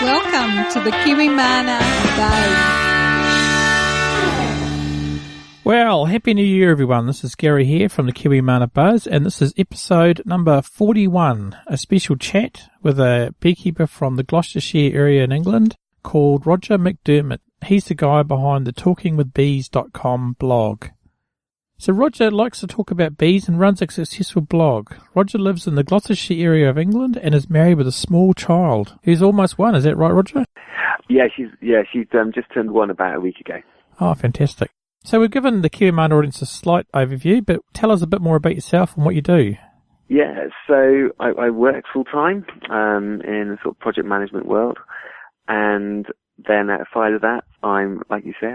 Welcome to the Kiwimana Buzz. Well, Happy New Year, everyone. This is Gary here from the Kiwimana Buzz, and this is episode number 41, a special chat with a beekeeper from the Gloucestershire area in England called Roger McDermott. He's the guy behind the talkingwithbees.com blog. So Roger likes to talk about bees and runs a successful blog. Roger lives in the Gloucestershire area of England and is married with a small child who's almost one. Is that right, Roger? Yeah, she's just turned one about a week ago. Oh, fantastic. So we've given the Kiwimana audience a slight overview, but tell us a bit more about yourself and what you do. Yeah, so I work full-time in the sort of project management world, and then outside of that, I'm, like you say,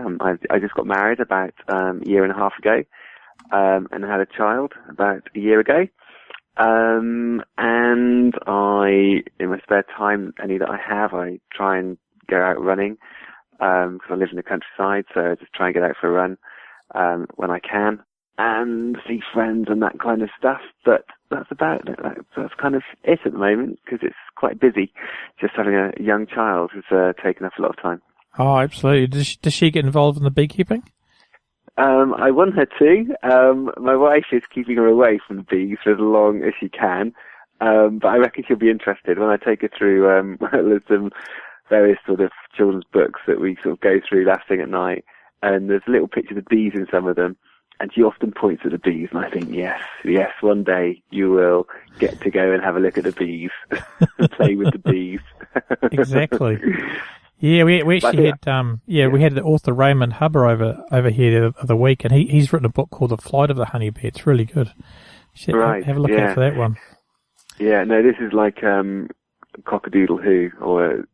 I just got married about a year and a half ago, and had a child about a year ago. And I, in my spare time, any that I have, I try and go out running, because I live in the countryside, so I just try and get out for a run, when I can, and see friends and that kind of stuff. But that's about it. That's kind of it at the moment, because it's quite busy. Just having a young child has taken up a lot of time. Oh, absolutely. Does she get involved in the beekeeping? I want her to. My wife is keeping her away from the bees for as long as she can, but I reckon she'll be interested when I take her through there's some various sort of children's books that we sort of go through last thing at night, and there's little pictures of bees in some of them, and she often points at the bees, and I think, yes, one day you will get to go and have a look at the bees and play with the bees. Exactly. Yeah, we actually had we had the author Raymond Hubber over here the other week, and he's written a book called The Flight of the Honeybee. It's really good. Right. Have a look out for that one. Yeah, no, this is like Cockadoodle Who,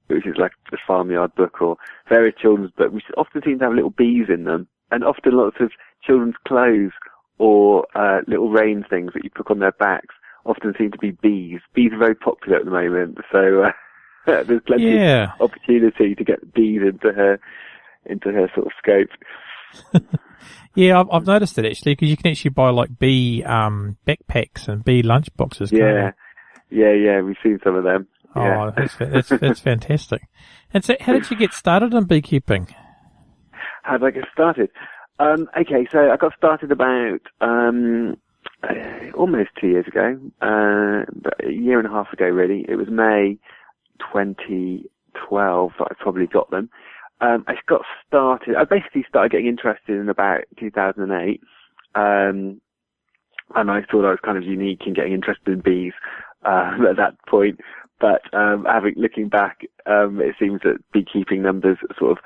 which is like the farmyard book, or various children's books, which often seem to have little bees in them, and often lots of children's clothes or little rain things that you put on their backs often seem to be bees. Bees are very popular at the moment, so there's plenty of opportunity to get bees into her sort of scope. Yeah, I've noticed it actually, because you can actually buy like bee backpacks and bee lunch boxes. Yeah, we've seen some of them. Oh, that's fantastic. And so, how did you get started in beekeeping? How did I get started? Okay, so I got started about almost 2 years ago, but a year and a half ago really. It was May 2012 that I probably got them. I basically started getting interested in about 2008, and I thought I was kind of unique in getting interested in bees at that point. But looking back, it seems that beekeeping numbers sort of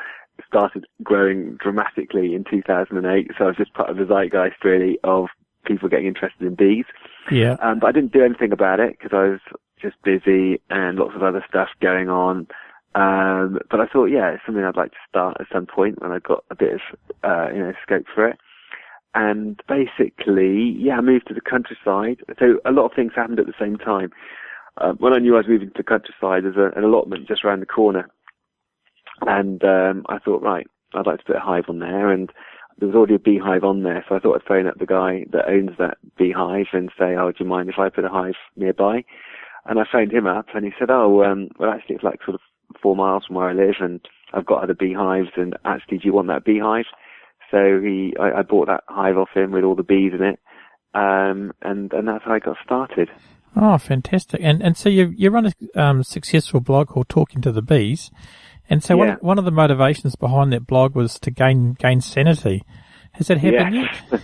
started growing dramatically in 2008. So I was just part of the zeitgeist, really, of people getting interested in bees. Yeah. But I didn't do anything about it because I was just busy and lots of other stuff going on. But I thought, it's something I'd like to start at some point when I got a bit of, scope for it. And basically, I moved to the countryside. So a lot of things happened at the same time. When I knew I was moving to the countryside, there's an allotment just around the corner. And I thought, right, I'd like to put a hive on there. And there was already a beehive on there, so I thought I'd phone up the guy that owns that beehive and say, do you mind if I put a hive nearby? And I phoned him up, and he said, well, actually, it's like sort of 4 miles from where I live, and I've got other beehives, and actually, do you want that beehive? So I bought that hive off him with all the bees in it, and that's how I got started. Oh, fantastic. And so you run a successful blog called Talking to the Bees, and so one of the motivations behind that blog was to gain sanity. Has that happened yet?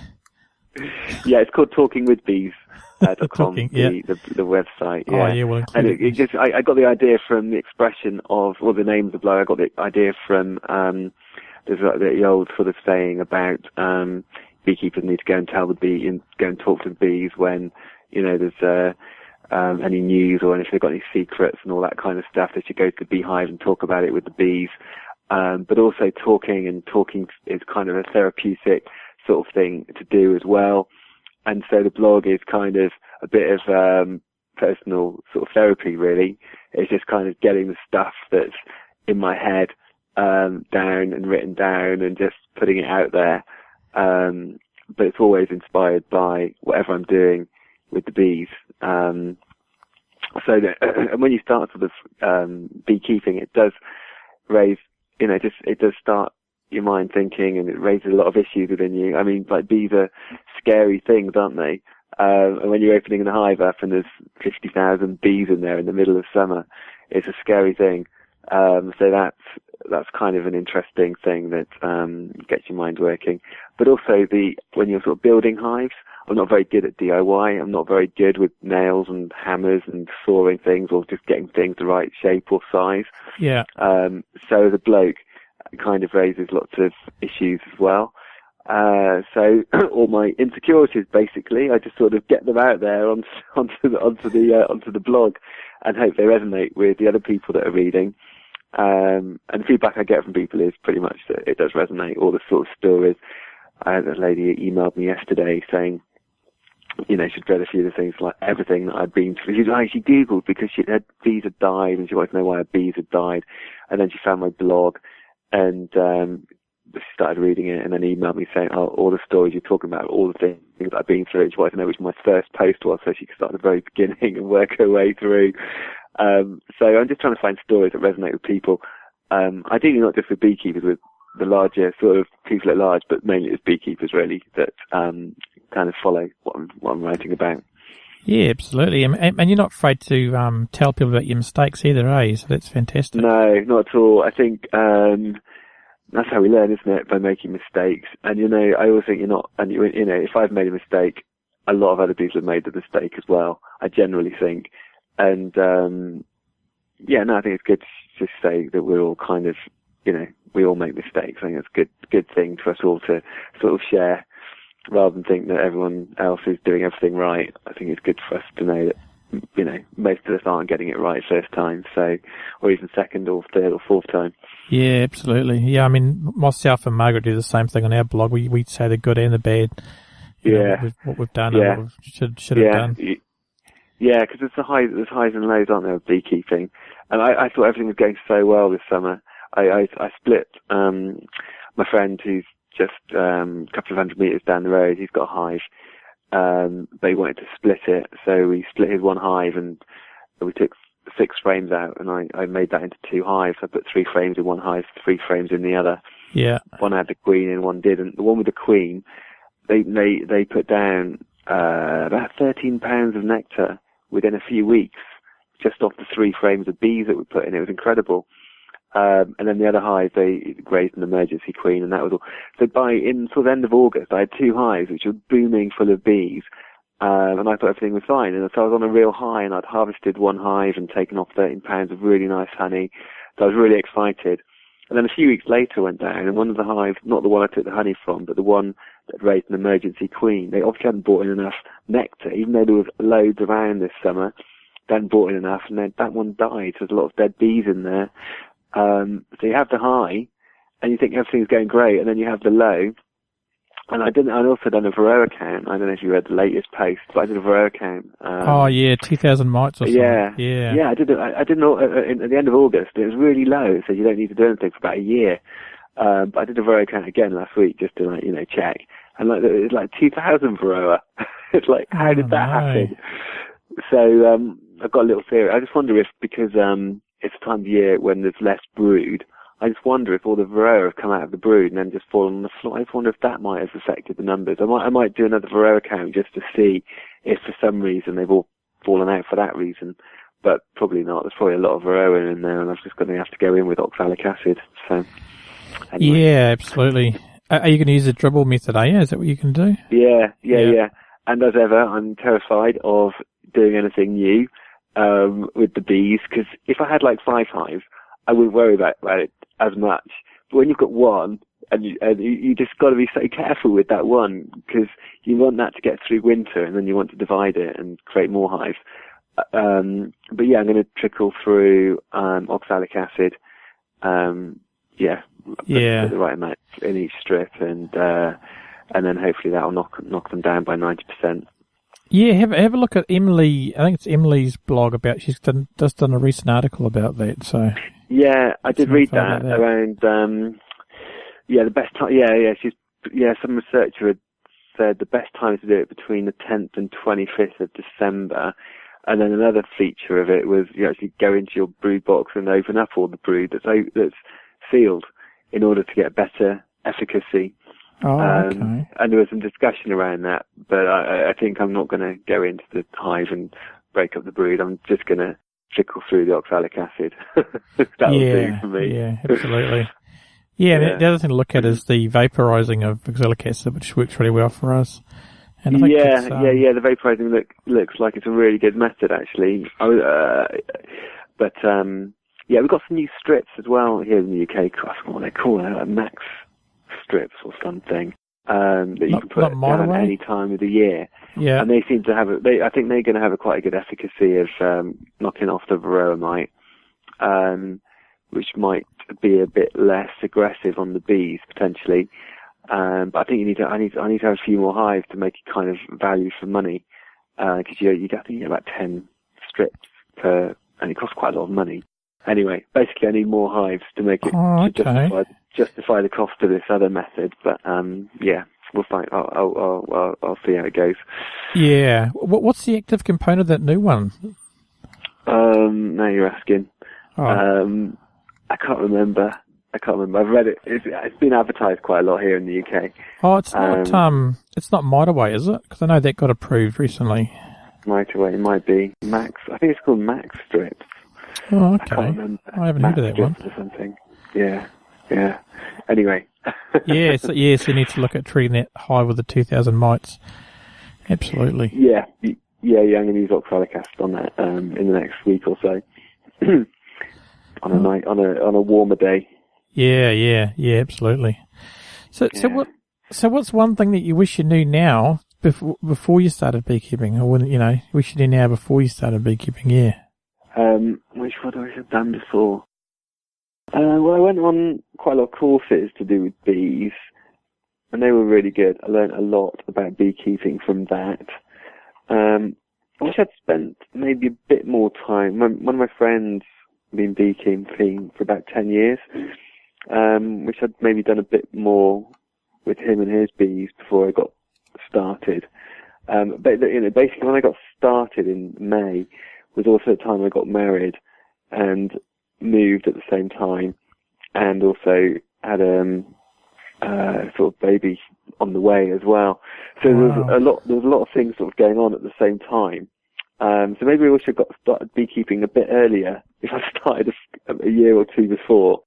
Yeah, it's called talkingwithbees.com, the website. Yeah. Oh, yeah, well, and it just, I got the idea from the expression of, or the name of the blog. I got the idea from there's the old sort of saying about beekeepers need to go and tell the bee and go and talk to the bees when there's any news or if they've got any secrets and all that kind of stuff. They should go to the beehive and talk about it with the bees. But also talking is kind of a therapeutic sort of thing to do as well. And so the blog is kind of a bit of personal sort of therapy, really. It's just kind of getting the stuff that's in my head down and written down and just putting it out there. But it's always inspired by whatever I'm doing with the bees. So and when you start sort of beekeeping, it does raise, it does start your mind thinking, and it raises a lot of issues within you. I mean, like, bees are scary things, aren't they? And when you're opening the hive up and there's 50,000 bees in there in the middle of summer, it's a scary thing. So that's kind of an interesting thing that gets your mind working. But also when you're sort of building hives, I'm not very good at DIY. I'm not very good with nails and hammers and sawing things or just getting things the right shape or size. Yeah. So as a bloke, it kind of raises lots of issues as well. So all my insecurities, basically, I just sort of get them out there onto the blog, and hope they resonate with the other people that are reading. And the feedback I get from people is pretty much that it does resonate. All the sort of stories. I had a lady emailed me yesterday saying, she'd read a few of the things, like everything that I'd been through. She Googled because bees had died, and she wanted to know why her bees had died. And then she found my blog, and she started reading it, and then emailed me saying, all the stories you're talking about, all the things that I've been through. She wanted to know which my first post was, so she could start at the very beginning and work her way through. So I'm just trying to find stories that resonate with people. Ideally not just with beekeepers, with the larger sort of people at large, but mainly as beekeepers, really, that kind of follow what I'm writing about. Yeah, absolutely. And you're not afraid to tell people about your mistakes either, eh? So that's fantastic. No, not at all. I think that's how we learn, isn't it? By making mistakes. And, I always think if I've made a mistake, a lot of other people have made the mistake as well, I generally think. And, I think it's good to just say that we're all kind of, we all make mistakes. I think it's a good thing for us all to sort of share, rather than think that everyone else is doing everything right. I think it's good for us to know that, most of us aren't getting it right first time, or even second or third or fourth time. Yeah, absolutely. Yeah, I mean, myself and Margaret do the same thing on our blog. We say the good and the bad. What we've done and what we should have done. Yeah, because there's highs and lows, aren't there, of beekeeping? And I thought everything was going so well this summer. I split my friend who's just a couple of 100 metres down the road. He's got a hive. They wanted to split it, so we split his one hive, and we took 6 frames out, and I made that into 2 hives. I put 3 frames in one hive, 3 frames in the other. Yeah. One had the queen and one didn't. The one with the queen, they put down about 13 pounds of nectar within a few weeks, just off the 3 frames of bees that we put in. It was incredible. And then the other hive, they raised an emergency queen, and that was all. So in sort of end of August, I had 2 hives which were booming full of bees, and I thought everything was fine. And so I was on a real high, and I'd harvested 1 hive and taken off 13 pounds of really nice honey. So I was really excited. And then a few weeks later I went down, and one of the hives, not the one I took the honey from, but the one that raised an emergency queen, they obviously hadn't brought in enough nectar, even though there was loads around this summer. They hadn't brought in enough, and then that one died. So there's a lot of dead bees in there. So you have the high, and you think everything's going great, and then you have the low. And I'd also done a Varroa count. I don't know if you read the latest post, but I did a Varroa count. 2,000 mites or something. Yeah. I did at the end of August. It was really low, so you don't need to do anything for about a year. But I did a Varroa count again last week just to check, and it was like 2,000 Varroa. It's like, how did that happen? So I've got a little theory. I just wonder if because it's a time of year when there's less brood. I just wonder if all the Varroa have come out of the brood and then just fallen on the floor. I just wonder if that might have affected the numbers. I might do another Varroa count just to see if for some reason they've all fallen out for that reason. But probably not. There's probably a lot of Varroa in there, and I'm just going to have to go in with oxalic acid. So, anyway. Yeah, absolutely. Are you going to use the dribble method, Is that what you can do? Yeah. And as ever, I'm terrified of doing anything new with the bees, because if I had like 5 hives, I wouldn't worry about it as much. But when you've got one, and you just got to be so careful with that one, because you want that to get through winter, and then you want to divide it and create more hives. But yeah, I'm going to trickle through oxalic acid. Put the right amount in each strip, and then hopefully that'll knock them down by 90%. Yeah, have a look at Emily. I think it's Emily's blog about. She's just done a recent article about that. So yeah, I did read that around. The best time. Some researcher had said the best time to do it between the 10th and 25th of December. And then another feature of it was you actually go into your brood box and open up all the brood that's sealed in order to get better efficacy. Oh, okay. And there was some discussion around that, but I think I'm not going to go into the hive and break up the brood. I'm just going to trickle through the oxalic acid. That'll do for me. Yeah, absolutely. Yeah, Yeah. the other thing to look at is the vaporizing of oxalic acid, which works really well for us. And I think the vaporizing looks like it's a really good method, actually. We've got some new strips as well here in the UK. I forgot what they call it, like Max strips or something, that you can put down at any time of the year. Yeah. And they seem to have I think they're going to have quite a good efficacy of knocking off the varroa mite, which might be a bit less aggressive on the bees potentially. But I think I need to have a few more hives to make it kind of value for money, because you get about 10 strips per, and it costs quite a lot of money. Anyway, basically I need more hives to make it justify the cost of this other method. But we'll find. I'll see how it goes. Yeah. What's the active component of that new one? Now you're asking. Oh. I can't remember. I've read it. It's been advertised quite a lot here in the UK. Oh, it's not Mitaway, is it? Because I know that got approved recently. Mitaway, it might be Max. I think it's called Max strips. Oh, okay. I can't remember. I haven't heard of that one. Or something. Yeah. Anyway. Yes, you need to look at treating that hive with the 2,000 mites. Absolutely. Yeah. I'm going to use oxalic acid on that in the next week or so. On a warmer day. Yeah, absolutely. So what's one thing that you wish you knew now before you started beekeeping, or wish you knew now before you started beekeeping? Yeah. What I wish I'd done before. Well, I went on quite a lot of courses to do with bees, and they were really good. I learned a lot about beekeeping from that. I wish I'd spent maybe a bit more time. One of my friends been beekeeping for about 10 years. Which I'd maybe done a bit more with him and his bees before I got started. But basically when I got started in May was also the time I got married and moved at the same time, and also had a sort of baby on the way as well. So there was a lot of things sort of going on at the same time. So maybe I wish I got started beekeeping a bit earlier. If I started a year or two before,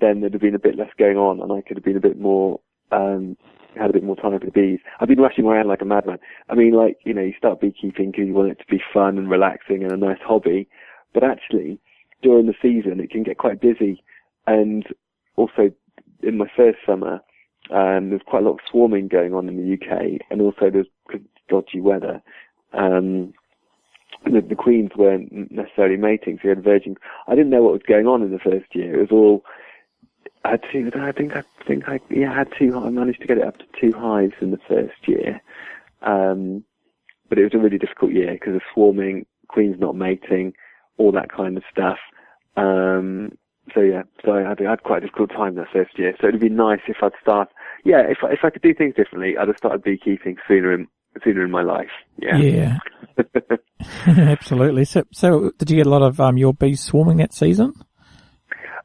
then there'd have been a bit less going on, and I could have been a bit more, had a bit more time for the bees. I've been rushing around like a madman. I mean, you start beekeeping because you want it to be fun and relaxing and a nice hobby, but actually, during the season, it can get quite busy. And also, in my first summer, there's quite a lot of swarming going on in the UK, and also there's dodgy weather. The queens weren't necessarily mating, so you had virgin. I didn't know what was going on in the first year. It was all. I had two. I managed to get it up to 2 hives in the first year, but it was a really difficult year because of swarming, queens not mating, all that kind of stuff. So I had quite a difficult time that first year. So it'd be nice if I'd start. Yeah, if I could do things differently, I'd have started beekeeping sooner in my life. Yeah. Absolutely. So did you get a lot of your bees swarming that season?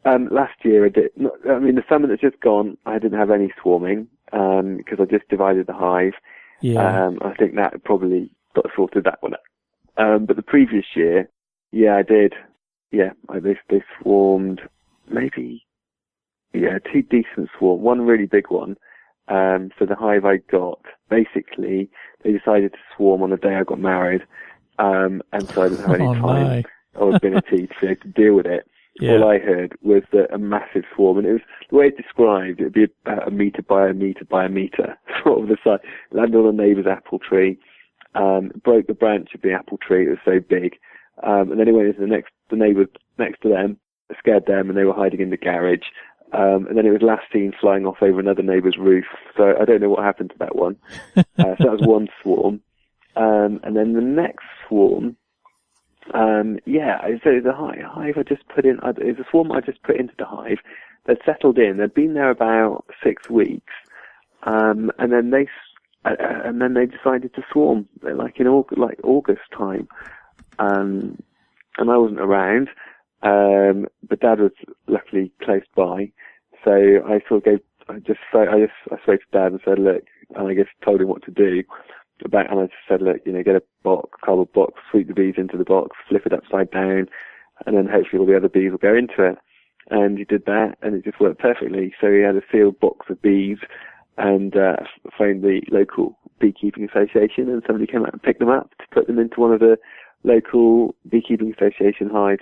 Last year I did. The summer that's just gone, I didn't have any swarming because I just divided the hive. Yeah. I think that probably sorted that one out. But the previous year, I did. Yeah, they swarmed maybe. Yeah, 2 decent swarms. One really big one. So the hive I got, basically, they decided to swarm on the day I got married, and so I didn't have any time or ability to deal with it. Yeah. All I heard was that a massive swarm, and it was the way it's described. It would be about 1 metre by 1 metre by 1 metre, sort of the size. Landed on a neighbour's apple tree, broke the branch of the apple tree. It was so big, and then it went into the neighbour next to them, scared them, and they were hiding in the garage. And then it was last seen flying off over another neighbour's roof. So I don't know what happened to that one. So that was one swarm. And then the next swarm, so the hive I just put in, it's a swarm I just put into the hive. They'd settled in. They'd been there about 6 weeks. And then they decided to swarm, like in August time. and I wasn't around, but Dad was luckily close by, so I sort of I spoke to Dad and said, look, and I just told him what to do. And I just said, look, get a cardboard box, sweep the bees into the box, flip it upside down, and then hopefully all the other bees will go into it. And he did that, and it just worked perfectly. So he had a sealed box of bees, and phoned the local beekeeping association, and somebody came out and picked them up to put them into one of the local beekeeping association hives.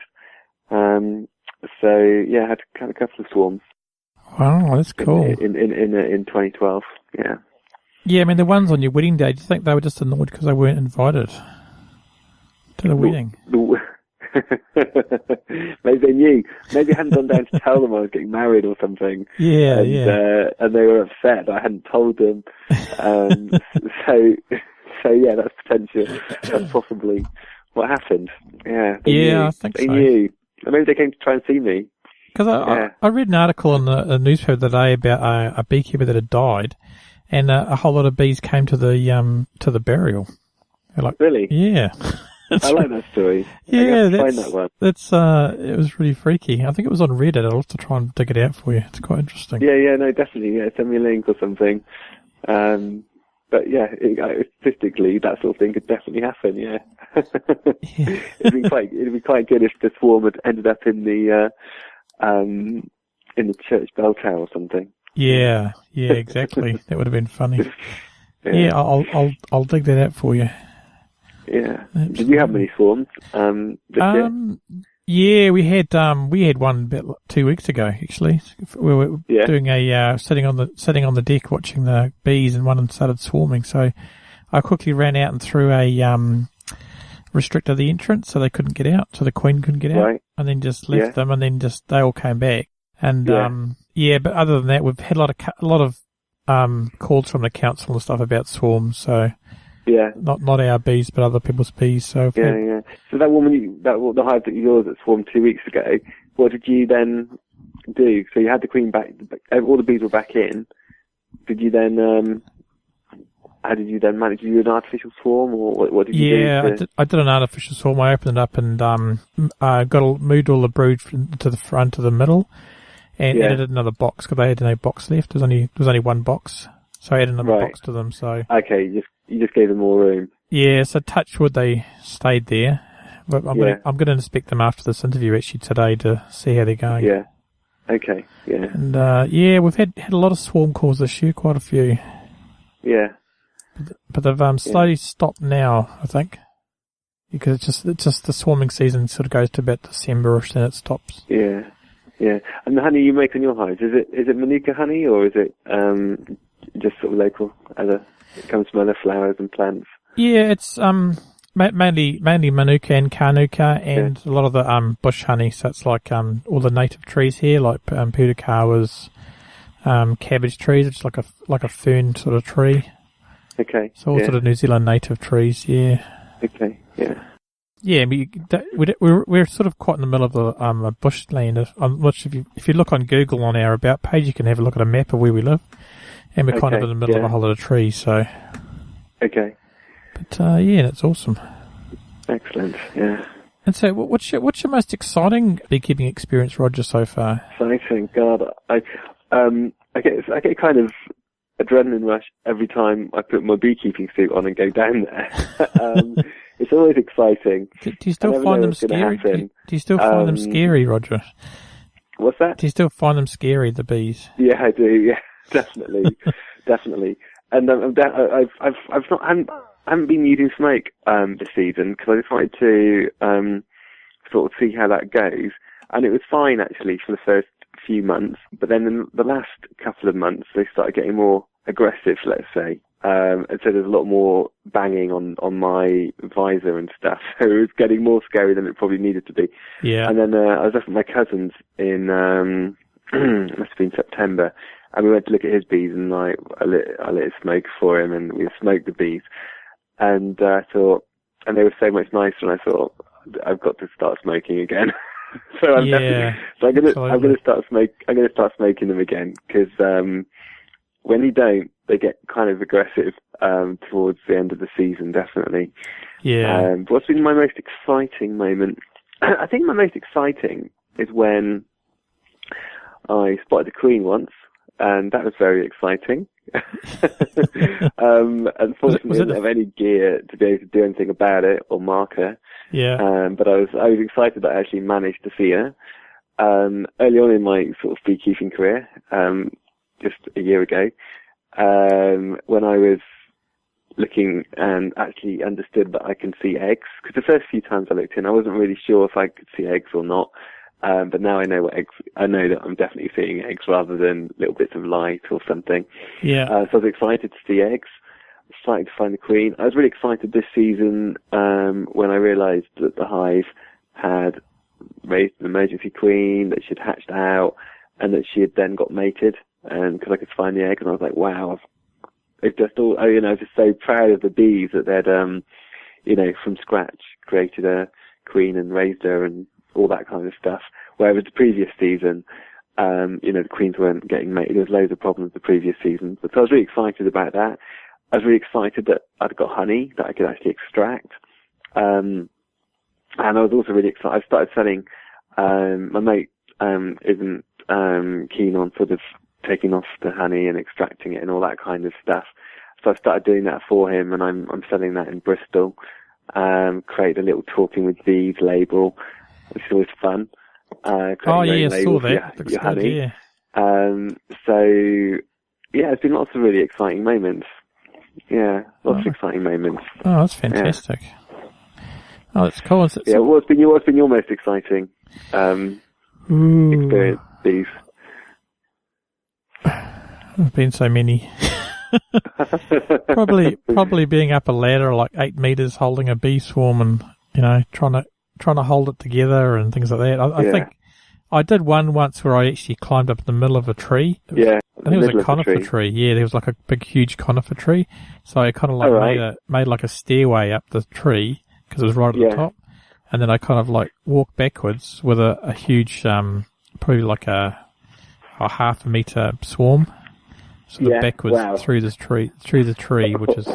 So yeah, I had a couple of swarms. Wow, that's cool. In 2012, yeah. Yeah, I mean, the ones on your wedding day, do you think they were just annoyed because they weren't invited to the wedding? Maybe they knew. Maybe I hadn't gone down to tell them I was getting married or something. Yeah, and they were upset that I hadn't told them. So yeah, that's potential. That's possibly what happened. Yeah. I think they so. Knew. Or maybe they came to try and see me. Because I read an article in the newspaper the other day about a beekeeper that had died, and a whole lot of bees came to the burial. They're like, really? Yeah. I like that story. Yeah, find that one. It was really freaky. I think it was on Reddit. I'll have to try and dig it out for you. It's quite interesting. Yeah, no, definitely. Yeah, send me a link or something. But yeah, statistically, that sort of thing could definitely happen. Yeah. Yeah. It'd be quite good if the swarm had ended up in the church bell tower or something. Yeah, exactly. That would have been funny. Yeah, I'll dig that out for you. Yeah. Absolutely. Did you have many swarms this year? Yeah, we had one about 2 weeks ago. Actually, we were doing sitting on the deck watching the bees, and one started swarming. So I quickly ran out and threw a restricted the entrance so they couldn't get out, so the queen couldn't get out, and then just left them, and then they all came back. And but other than that, we've had a lot of calls from the council and stuff about swarms. So. Yeah. Not our bees, but other people's bees. So yeah. So that woman, the hive that yours that swarmed 2 weeks ago, what did you then do? So you had the queen back, all the bees were back in. Did you then, how did you then manage? Did you do an artificial swarm, or what did you do? Yeah, I did an artificial swarm. I opened it up and moved all the brood to the front, to the middle, and added another box because they had no box left. There was only one box. So I added another box to them. So okay, you just gave them more room. Yeah, so touch wood, they stayed there. But I'm going to inspect them after this interview actually today to see how they're going. Yeah. Okay. Yeah. And we've had a lot of swarm calls this year, quite a few. Yeah. But they've slowly stopped now, I think, because it's just the swarming season sort of goes to about December-ish, then it stops. Yeah. Yeah. And the honey you make on your hives, is it Manuka honey, or is it just sort of local? It comes from other flowers and plants. Yeah, it's mainly Manuka and Carnuka, and a lot of the bush honey. So it's like all the native trees here, like putakawas, cabbage trees. It's like a fern sort of tree. Okay. So all sort of New Zealand native trees. Yeah. Okay. Yeah. Yeah, we're sort of quite in the middle of a bushland. Which if you look on Google on our About page, you can have a look at a map of where we live. And we're kind of in the middle of a whole lot of trees, so. Okay. But it's awesome. Excellent. Yeah. And so, what's your most exciting beekeeping experience, Roger, so far? Exciting, God, I get kind of adrenaline rush every time I put my beekeeping suit on and go down there. It's always exciting. Do you still find them scary? Do you still find them scary, Roger? What's that? Do you still find them scary, the bees? Yeah, I do. Yeah. Definitely. And I haven't been using smoke this season because I just wanted to sort of see how that goes. And it was fine actually for the first few months, but then in the last couple of months they started getting more aggressive, let's say. And so there's a lot more banging on my visor and stuff. So it was getting more scary than it probably needed to be. Yeah. And then I was up at my cousin's in it must have been September. And we went to look at his bees, and I lit a smoke for him, and we smoked the bees. And I thought, and they were so much nicer, and I thought, I've got to start smoking again. So I'm gonna start smoking them again, because when you don't, they get kind of aggressive towards the end of the season, definitely. Yeah. But what's been my most exciting moment? I think my most exciting is when I spotted the queen once, and that was very exciting. Unfortunately, I didn't have any gear to be able to do anything about it or mark her. Yeah. But I was excited that I actually managed to see her. Early on in my sort of beekeeping career, just a year ago, when I was looking and actually understood that I can see eggs, because the first few times I looked in, I wasn't really sure if I could see eggs or not. But now I know what eggs. I know that I'm definitely seeing eggs rather than little bits of light or something. Yeah. So I was excited to see eggs. Excited to find the queen. I was really excited this season when I realised that the hive had raised an emergency queen, that she'd hatched out, and that she had then got mated. And because I could find the eggs, and I was like, wow, it's just all. I was just so proud of the bees that they'd, from scratch created a queen and raised her and all that kind of stuff. Whereas the previous season, the queens weren't getting mated. There was loads of problems the previous season. So I was really excited about that. I was really excited that I'd got honey that I could actually extract. And I was also really excited. I started selling, my mate, isn't, keen on sort of taking off the honey and extracting it and all that kind of stuff. So I started doing that for him, and I'm selling that in Bristol. Created a little Talking with Bees label, which is always fun. I saw that. Your honey. Yeah. It's been lots of really exciting moments. Yeah, lots of exciting moments. Oh, that's fantastic. Yeah. Oh, that's cool. What's been your most exciting experience, Bees? There's been so many. probably being up a ladder like 8 meters, holding a bee swarm, and trying to hold it together and things like that. I think I did one once where I actually climbed up in the middle of a tree. I think it was a conifer tree. Yeah, there was like a big, huge conifer tree. So I kind of like made like a stairway up the tree because it was right at the top, and then I kind of like walked backwards with a huge, probably like a half a meter swarm. Sort of backwards through the tree, which is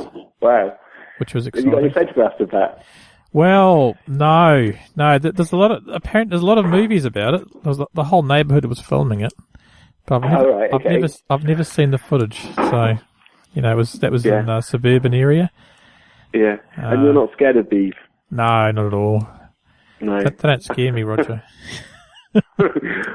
which was exciting. Have you got any photographs of that? Well, no. There's a lot of movies about it. The whole neighbourhood was filming it, but I've never seen the footage. So, that was in a suburban area. Yeah, and you're not scared of bees? No, not at all. No, they don't scare me, Roger. But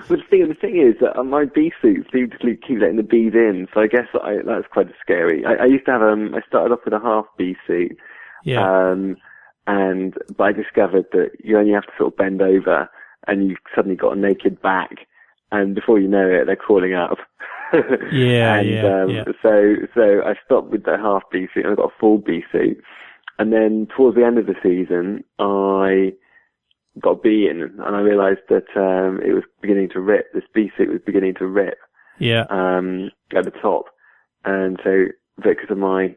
the thing is that my bee suits seem to keep letting the bees in, so I guess that's quite scary. I used to have I started off with a half bee suit, but I discovered that you only have to sort of bend over, and you've suddenly got a naked back, and before you know it, they're crawling up. So I stopped with the half bee suit, and I got a full bee suit, and then towards the end of the season, I got a bee in, and I realised that it was beginning to rip. This bee suit was beginning to rip. Yeah. At the top, and so because of my,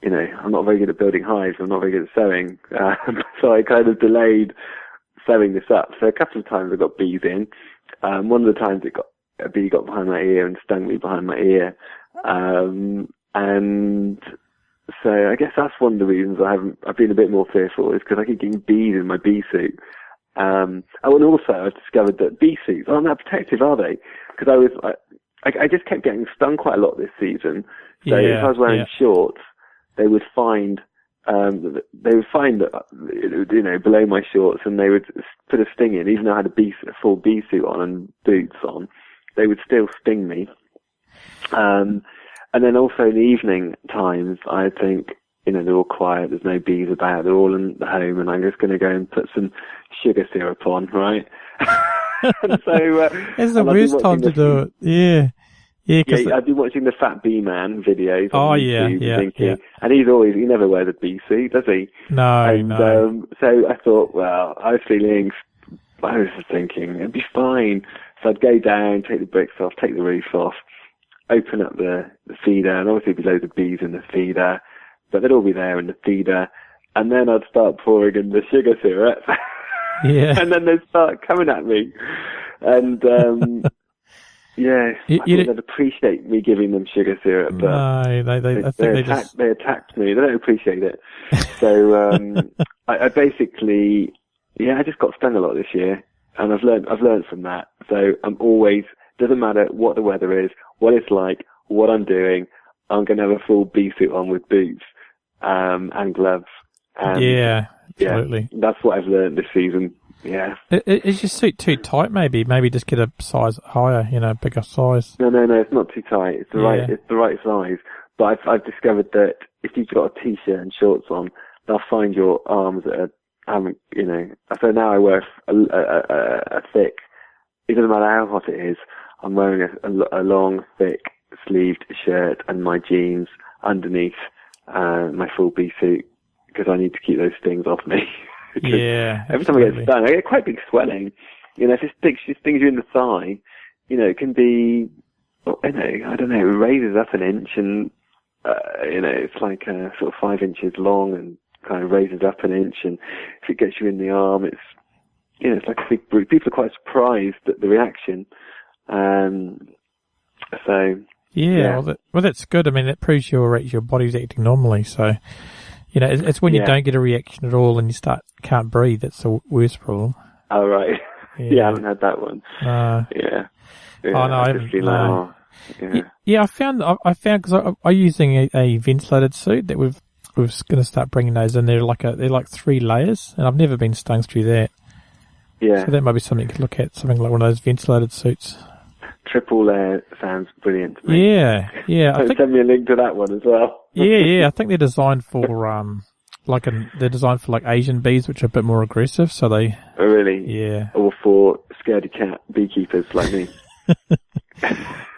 I'm not very good at building hives. I'm not very good at sewing, so I kind of delayed sewing this up. So a couple of times I got bees in. One of the times a bee got behind my ear and stung me behind my ear, and so I guess that's one of the reasons I've been a bit more fearful, is because I keep getting bees in my bee suit. And also I've discovered that bee suits aren't that protective, are they? Because I just kept getting stung quite a lot this season. So if I was wearing shorts, they would find that below my shorts, and they would put a sting in, even though I had a full bee suit on and boots on. They would still sting me. And then also in the evening times, I think, they're all quiet, there's no bees about, they're all in the home, and I'm just going to go and put some sugar syrup on, right? And so, it's the worst time to do it. Yeah. I've been watching the Fat Bee Man videos. On YouTube, and he never wears a bee suit, does he? No. So I thought, I was thinking, it'd be fine. So I'd go down, take the bricks off, take the roof off, open up the feeder, and obviously there'd be loads of bees in the feeder, but they'd all be there in the feeder, and then I'd start pouring in the sugar syrup, and then they'd start coming at me, and Yeah, You- I you thought don't- they'd appreciate me giving them sugar syrup, but No, I think they just. they attacked me. They don't appreciate it. So I basically, I just got stung a lot this year, and I've learned from that. So I'm always, doesn't matter what the weather is, what it's like, what I'm doing, I'm going to have a full bee suit on with boots and gloves. And Yeah, absolutely. that's what I've learned this season. Yeah. Is your suit too tight? Maybe just get a size higher. Bigger size. No, it's not too tight. It's the right size. But I've discovered that if you've got a t-shirt and shorts on, they'll find your arms that haven't, So now I wear a thick. It doesn't matter how hot it is. I'm wearing a long, thick sleeved shirt and my jeans underneath my full bee suit because I need to keep those stings off me. Yeah. Every time I get stung, I get quite big swelling. If it stings you in the thigh, it can be, I don't know, it raises up an inch and, it's like sort of 5 inches long and kind of raises up an inch. And if it gets you in the arm, it's, it's like a big bruise. People are quite surprised at the reaction. Well, that's good. I mean, it proves your body's acting normally. So, it's when you don't get a reaction at all and you can't breathe. That's the worst problem. Oh, right. Yeah, I haven't had that one. Yeah. Oh, no, I haven't. No. Yeah. I found because I'm using a ventilated suit that we're going to start bringing those in. They're like 3 layers, and I've never been stung through that. Yeah. So that might be something you could look at, something like one of those ventilated suits. Triple layer sounds brilliant to me. Yeah. Send me a link to that one as well. Yeah. I think they're designed for they're designed for like Asian bees, which are a bit more aggressive. So they. Oh, really? Yeah. Or for scaredy cat beekeepers like me.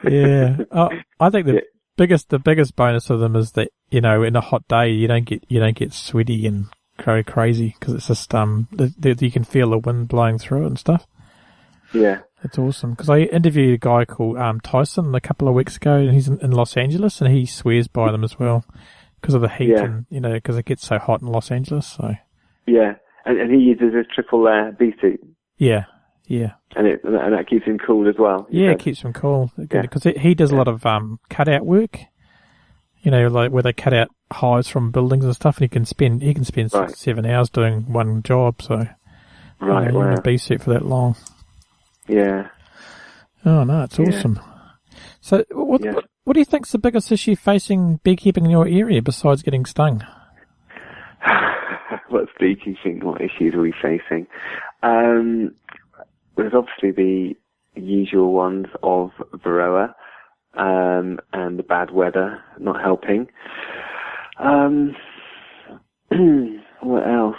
Yeah. I think the biggest bonus of them is that in a hot day you don't get sweaty and very crazy because it's just you can feel the wind blowing through it and stuff. Yeah. It's awesome because I interviewed a guy called Tyson a couple of weeks ago, and he's in Los Angeles, and he swears by them as well because of the heat and because it gets so hot in Los Angeles. So yeah, and he uses a triple layer bee suit. Yeah. And that keeps him cool as well. Yeah, it keeps him cool because he does a lot of cutout work. Like where they cut out hives from buildings and stuff, and he can spend 6 to 7 hours doing one job. So right, in a bee suit for that long. Yeah. Oh no, it's awesome. So what do you think's the biggest issue facing beekeeping in your area besides getting stung? What's beekeeping? What issues are we facing? There's obviously the usual ones of Varroa and the bad weather not helping. What else?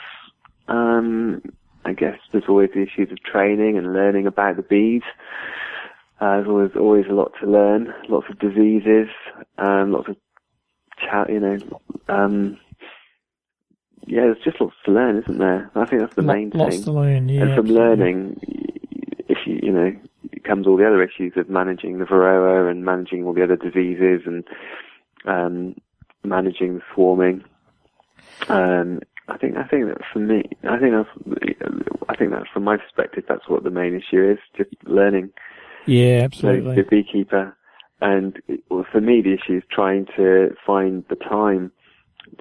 I guess there's always the issues of training and learning about the bees. There's always a lot to learn, lots of diseases, lots of there's just lots to learn, isn't there? I think that's the main thing. Lots to learn, yeah. And from learning, if it comes all the other issues of managing the Varroa and managing all the other diseases and managing the swarming. I think that for me, I think that from my perspective, that's what the main issue is, just learning. Yeah, absolutely. The beekeeper. And for me, the issue is trying to find the time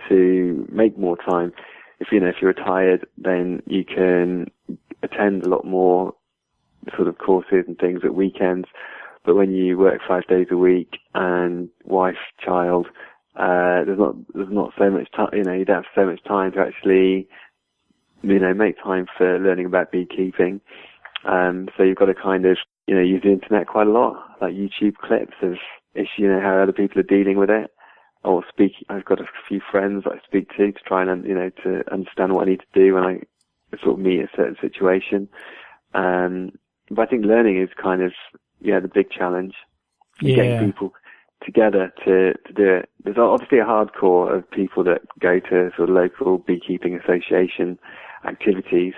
to make more time. If you're retired, then you can attend a lot more sort of courses and things at weekends. But when you work 5 days a week and wife, child, there's not so much time, you don't have so much time to actually, make time for learning about beekeeping. So you've got to kind of, use the internet quite a lot, like YouTube clips of, how other people are dealing with it. Or I've got a few friends that I speak to try and, to understand what I need to do when I sort of meet a certain situation. But I think learning is kind of, the big challenge. Getting people together to do it. There's obviously a hardcore of people that go to sort of local beekeeping association activities.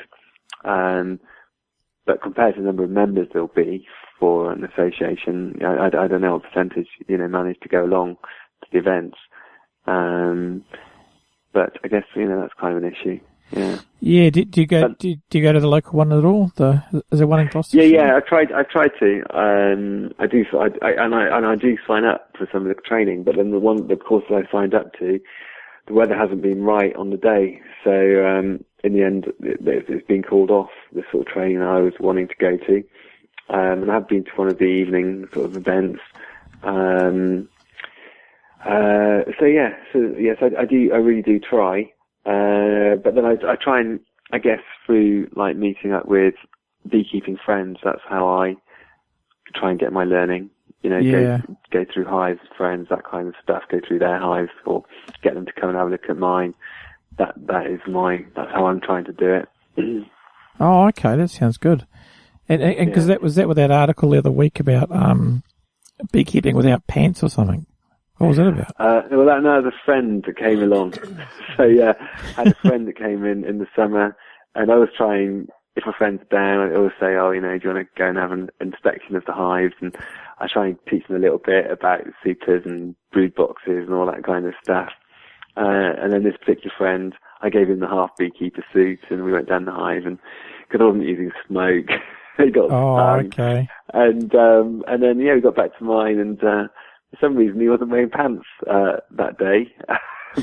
But compared to the number of members there'll be for an association, I don't know what percentage, manage to go along to the events. But I guess, that's kind of an issue. Yeah. Yeah. Do you go? Do you go to the local one at all? Is there one in Gloucestershire? Yeah. I tried to. I do. I do sign up for some of the training, but then the course that I signed up to, the weather hasn't been right on the day, so in the end, it's been called off. The sort of training I was wanting to go to, and I've been to one of the evening sort of events. So yes, I do. I really do try. But then I try and, I guess, through like meeting up with beekeeping friends, that's how I try and get my learning. You know, go through hives with friends, that kind of stuff, go through their hives or get them to come and have a look at mine. That's how I'm trying to do it. Oh, okay, that sounds good. And because that was with that article the other week about beekeeping without pants or something. What was that about? Well, that was a friend that came along. So yeah, I had a friend that came in the summer, and I was trying. If my friend's down, I always say, "Oh, you know, do you want to go and have an inspection of the hives?" And I try and teach them a little bit about supers and brood boxes and all that kind of stuff. And then this particular friend, I gave him the half beekeeper suit, and we went down the hive, and because I wasn't using smoke, he got stung. Okay. And then we got back to mine, and for some reason he wasn't wearing pants that day,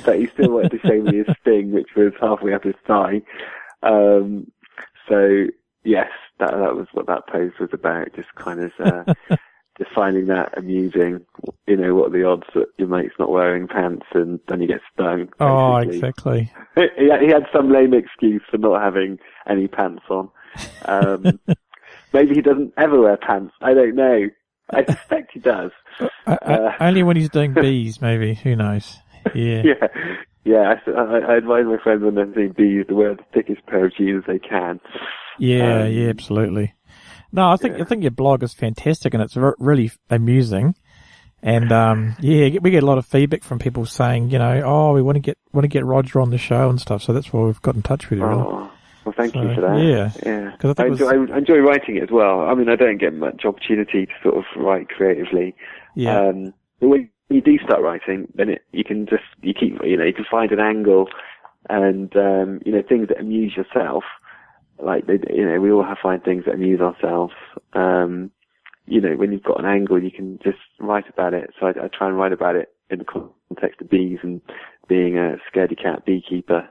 but he still wanted to show me his sting, which was halfway up his thigh. So yes, that was what that post was about. Just kind of just finding that amusing. You know, what are the odds that your mate's not wearing pants and then you get stung? Basically. Oh, exactly. He had some lame excuse for not having any pants on. Maybe he doesn't ever wear pants. I don't know. I suspect he does. Only when he's doing bees, maybe. Who knows? Yeah. Yeah. I advise my friends when they're doing bees to wear the thickest pair of jeans they can. Yeah, absolutely. No, I think your blog is fantastic and it's really amusing. And we get a lot of feedback from people saying, you know, oh, we want to get Roger on the show and stuff. So that's why we've got in touch with you. Really. Oh, well, thank you for that. Yeah. Because I enjoy writing it as well. I mean, I don't get much opportunity to sort of write creatively. Yeah. But when you do start writing, then you can find an angle and things that amuse yourself. Like we all find things that amuse ourselves. When you've got an angle, you can just write about it. So I try and write about it in the context of bees and being a scaredy cat beekeeper.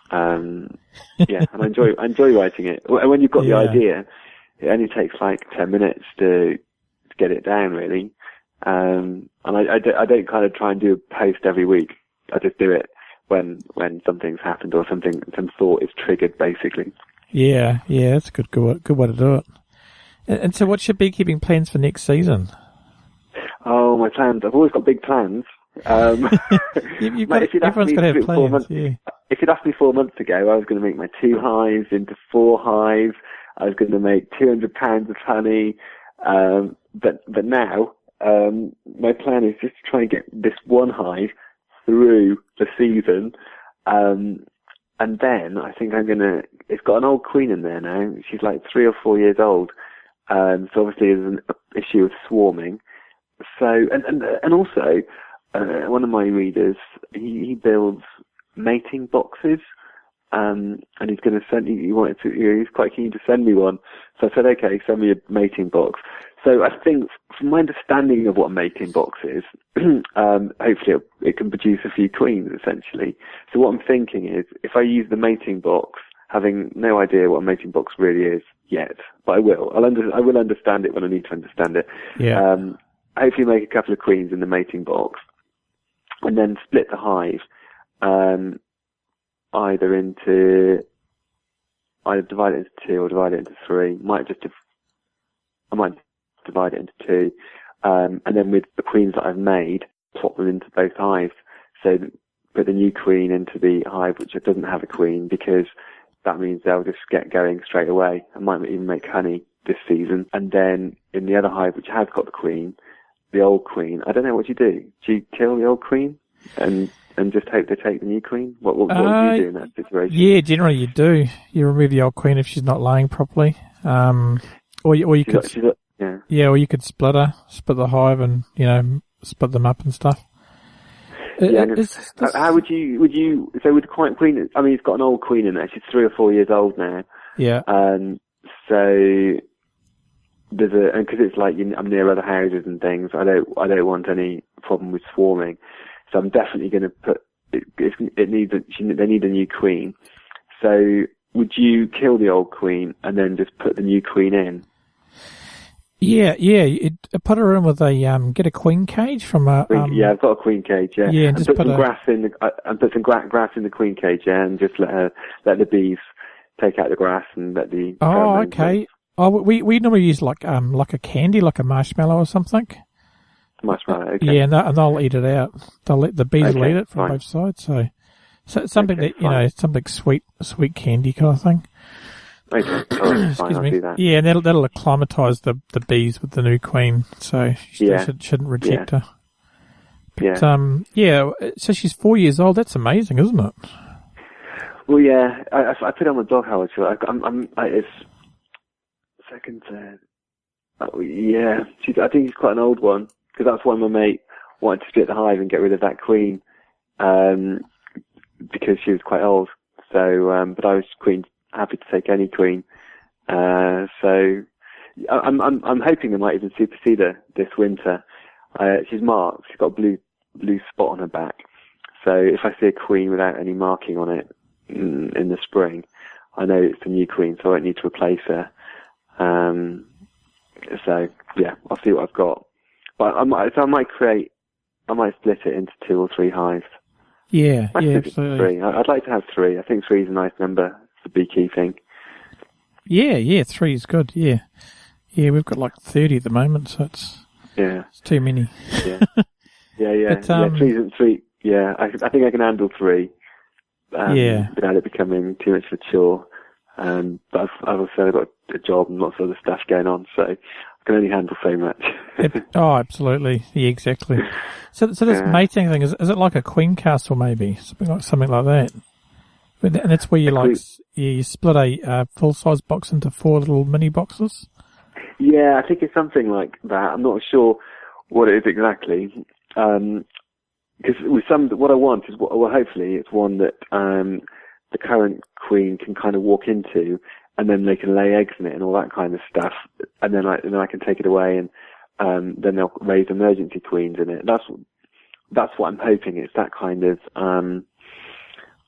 And I enjoy writing it. And when you've got the idea, it only takes like 10 minutes to get it down, really. And I don't kind of try and do a post every week. I just do it when something's happened or some thought is triggered, basically. Yeah, that's a good way to do it. And so what's your beekeeping plans for next season? Oh, my plans. I've always got big plans. Everyone's got to have plans, If you'd asked me 4 months ago, I was going to make my 2 hives into 4 hives. I was going to make 200 pounds of honey. But now, my plan is just to try and get this one hive through the season. And then I think it's got an old queen in there now. She's like 3 or 4 years old. So obviously there's an issue of swarming. So, and also, one of my readers, he builds mating boxes, and he's going to send, he's quite keen to send me one. So I said, okay, send me a mating box. So I think, from my understanding of what a mating box is, hopefully it can produce a few queens, essentially. So what I'm thinking is, if I use the mating box, having no idea what a mating box really is yet, but I will. I will understand it when I need to understand it. Yeah. Hopefully make a couple of queens in the mating box, and then split the hive, either divide it into 2 or divide it into 3. I might divide it into 2, and then with the queens that I've made, swap them into both hives. So put the new queen into the hive which doesn't have a queen, because that means they'll just get going straight away. I might even make honey this season. And then in the other hive which has got the queen, the old queen, I don't know what you do. Do you kill the old queen and just hope they take the new queen? What would you do in that situation? Yeah, generally you do. You remove the old queen if she's not laying properly. Or you could split the hive and, split them up and stuff. Yeah. How would you, so with the queen, I mean, it's got an old queen in there. She's 3 or 4 years old now. Yeah. So because it's like I'm near other houses and things, I don't want any problem with swarming. So I'm definitely going to put, they need a new queen. So would you kill the old queen and then just put the new queen in? Yeah. Put her in with get a queen cage from a. Yeah, I've got a queen cage. Yeah, yeah, and just put some grass in grass in the queen cage. Yeah, and just let the bees take out the grass and let the. Oh, okay. Oh, we normally use like a candy, like a marshmallow or something. Marshmallow. Okay. Yeah, and they'll eat it out. They'll let the bees will eat it from both sides. So something that something sweet candy kind of thing. Okay, right, fine, I'll do that. Yeah, and that'll acclimatise the bees with the new queen, so they shouldn't reject her. But, so she's 4 years old. That's amazing, isn't it? Well, yeah, I put it on my blog how I feel. It's second, third. Oh, yeah, I think she's quite an old one, because that's why my mate wanted to split the hive and get rid of that queen, because she was quite old. So, but I was happy to take any queen. So I'm hoping they might even supersede her this winter. She's marked. She's got a blue spot on her back. So if I see a queen without any marking on it in the spring, I know it's the new queen, so I won't need to replace her. So yeah, I'll see what I've got. But I might split it into 2 or 3 hives. Yeah, absolutely. 3. I'd like to have 3. I think 3 is a nice number for beekeeping. Yeah, 3 is good. Yeah, we've got like 30 at the moment, so it's too many. Yeah. But, 3. Yeah, I think I can handle 3. Without it becoming too much of a chore. But I've also got a job and lots of other stuff going on, so I can only handle so much. Oh, absolutely. Yeah, exactly. So this mating thing, is it like a queen castle maybe? Something like that? And that's where you split a full-size box into 4 little mini boxes? Yeah, I think it's something like that. I'm not sure what it is exactly. Because what I want is, hopefully it's one that the current queen can kind of walk into, and then they can lay eggs in it and all that kind of stuff. And then I can take it away, and then they'll raise emergency queens in it. That's what I'm hoping. It's that kind of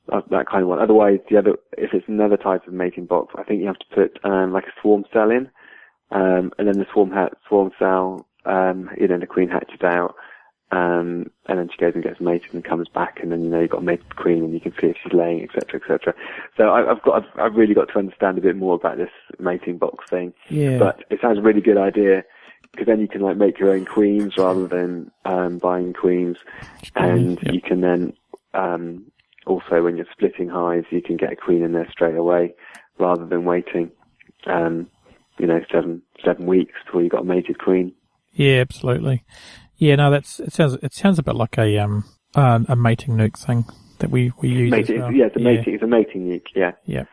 one. Otherwise, if it's another type of mating box, I think you have to put like a swarm cell in, and then the swarm cell, the queen hatches out, and then she goes and gets mated and comes back, and then you've got a mated queen, and you can see if she's laying, etc., etc. So I've really got to understand a bit more about this mating box thing. Yeah. But it sounds a really good idea, because then you can like make your own queens rather than buying queens, and you can then also, when you're splitting hives, you can get a queen in there straight away, rather than waiting, 7 weeks before you got a mated queen. Yeah, absolutely. Yeah, no, it sounds a bit like a mating nuke thing that we use as well. Yeah, it's a mating nuke. Yeah. Yeah.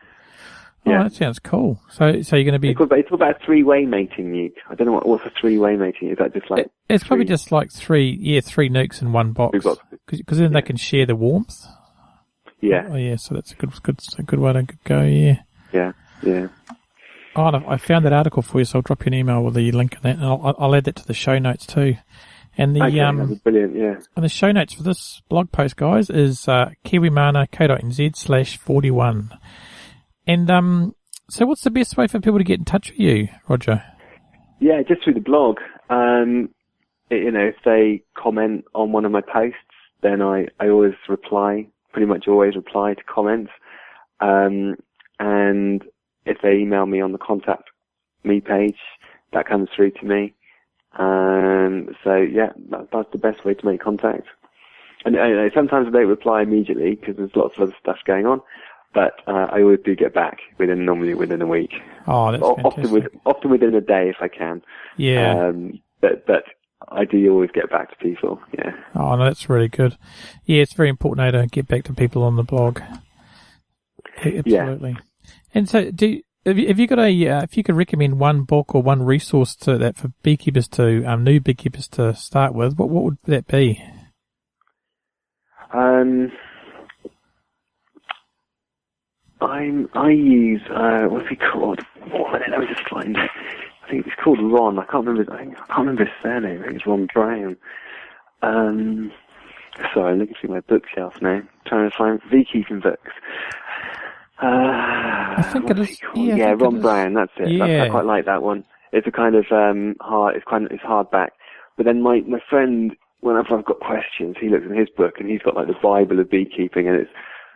Oh, that sounds cool. So you're going to be. It's about a 3-way mating nuke. I don't know what's a 3-way mating. Is that just like? It's probably just like 3 nukes in one box. Because then they can share the warmth. Yeah. Oh, yeah. So that's a good way to go. Yeah. Yeah. Oh, and I found that article for you, so I'll drop you an email with the link in that, and I'll add that to the show notes too. And that'd be brilliant, yeah. And the show notes for this blog post, guys, is kiwimana.co.nz/41. And so what's the best way for people to get in touch with you, Roger? Yeah, just through the blog. If they comment on one of my posts, then I always reply, pretty much always reply to comments. And if they email me on the contact me page, that comes through to me. So yeah, that's the best way to make contact. And sometimes I don't reply immediately because there's lots of other stuff going on, but I always do get back normally within a week. Oh, that's fantastic. Often within a day if I can. Yeah. But I do always get back to people. Yeah. Oh, no, that's really good. Yeah, it's very important to get back to people on the blog. Absolutely. Yeah. And so, have you got if you could recommend one book or one resource that for beekeepers new beekeepers to start with, what would that be? I use, what's he called? Oh, let me just find it. I think it's called Ron. I can't remember his surname. I think it's Ron Brown. Sorry, I'm looking through my bookshelf now, trying to find beekeeping books. I think it is. Yeah, Ron Brown. That's it. Yeah. I quite like that one. It's a kind of hard. It's hardback. But then my friend, whenever I've got questions, he looks in his book and he's got like the Bible of beekeeping, and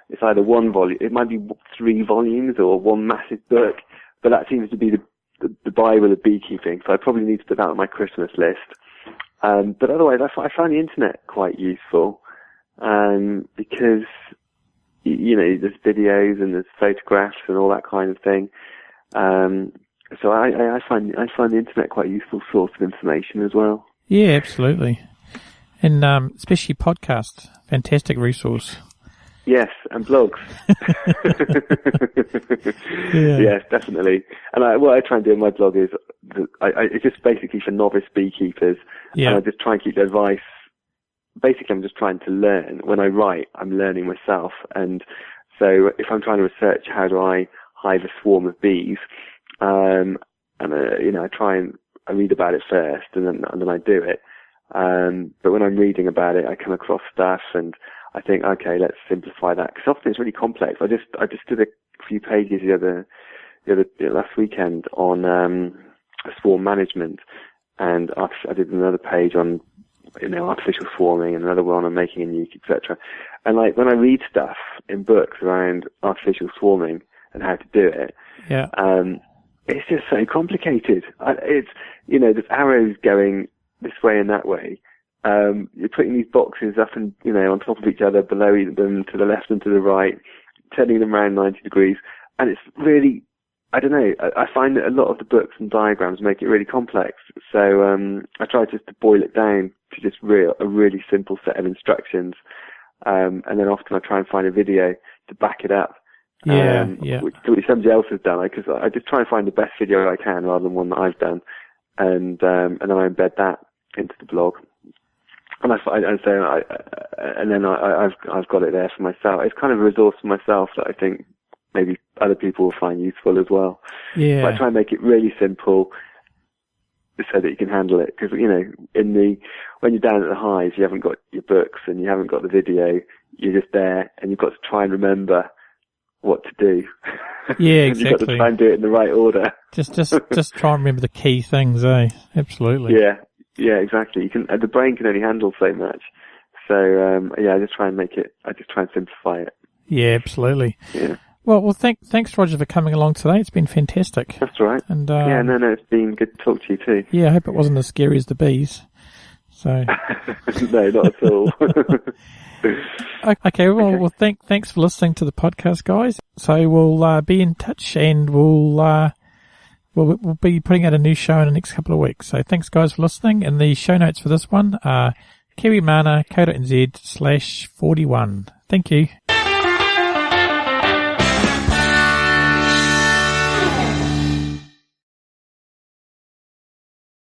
it's either one volume, it might be 3 volumes or one massive book, but that seems to be the Bible of beekeeping. So I probably need to put that on my Christmas list. But otherwise, I find the internet quite useful, because, there's videos and there's photographs and all that kind of thing. So I find the internet quite a useful source of information as well. Yeah, absolutely. And, especially podcasts, fantastic resource. Yes, and blogs. Yeah. Yes, definitely. And what I try and do in my blog is, it's just basically for novice beekeepers. Yeah. And I just try and keep the advice. Basically, I'm just trying to learn. When I write, I'm learning myself. And so if I'm trying to research how do I hive a swarm of bees, and I try and I read about it first, and then I do it. But when I'm reading about it, I come across stuff and I think, okay, let's simplify that, because often it's really complex. I just did a few pages last weekend on swarm management, and I did another page on artificial swarming, and another one on making a nuke, etc. And like when I read stuff in books around artificial swarming and how to do it, Yeah. It's just so complicated. There's arrows going this way and that way. You're putting these boxes up and, on top of each other, below them, to the left and to the right, turning them around 90 degrees. And it's really, I don't know, I find that a lot of the books and diagrams make it really complex. So, I try just to boil it down to just a really simple set of instructions. And then often I try and find a video to back it up. Yeah. Which somebody else has done, because I just try and find the best video I can rather than one that I've done. And then I embed that into the blog. And I've got it there for myself. It's kind of a resource for myself that I think maybe other people will find useful as well. Yeah. But I try and make it really simple so that you can handle it. Because, when you're down at the hive, you haven't got your books and you haven't got the video. You're just there and you've got to try and remember what to do. Yeah, and you've got to exactly. try and do it in the right order. Just try and remember the key things, eh? Absolutely. Yeah, exactly. The brain can only handle so much. So, I just try and simplify it. Yeah, absolutely. Yeah. Well, thanks, Roger, for coming along today. It's been fantastic. That's right. And, it's been good to talk to you too. Yeah, I hope it wasn't as scary as the bees. So. No, not at all. Okay, well, thanks for listening to the podcast, guys. So we'll be in touch, and we'll be putting out a new show in the next couple of weeks. So thanks, guys, for listening. And the show notes for this one are kiwimana.co.nz/41. Thank you.